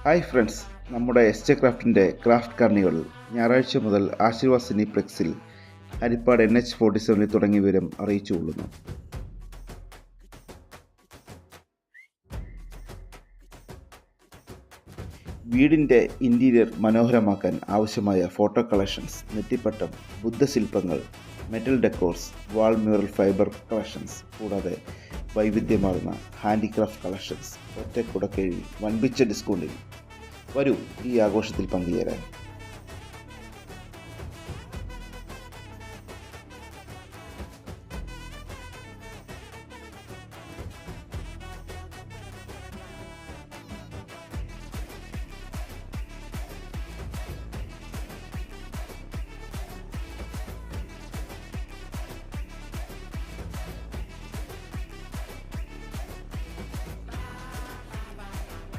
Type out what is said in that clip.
Hi friends, നമ്മുടെ S ക്രാഫ്റ്റിൻ്റെ craft carnival ഞായറാഴ്ച മുതൽ ആശീർവാദ് സിനിപ്ലെക്സിൽ ഹരിപ്പാട് NH47 തുടങ്ങിയ വിവരം അറിയിച്ചുകൊള്ളുന്നു. വീടിൻ്റെ ഇൻറ്റീരിയർ മനോഹരമാക്കാൻ ആവശ്യമായ ഫോട്ടോ കളക്ഷൻസ്, നെറ്റിപ്പട്ടം, ബുദ്ധശില്പങ്ങൾ, മെറ്റൽ ഡെക്കോർസ്, വാൾ മ്യൂറൽ ഫൈബർ കളക്ഷൻസ്, കൂടാതെ വൈവിധ്യമാർന്ന ഹാൻഡിക്രാഫ്റ്റ് കളക്ഷൻസ് ഒറ്റ കുടക്കീഴിൽ വൻപിച്ച ഡിസ്കൗണ്ടിൽ. വരൂ ഈ ആഘോഷത്തിൽ പങ്കുചേരാൻ.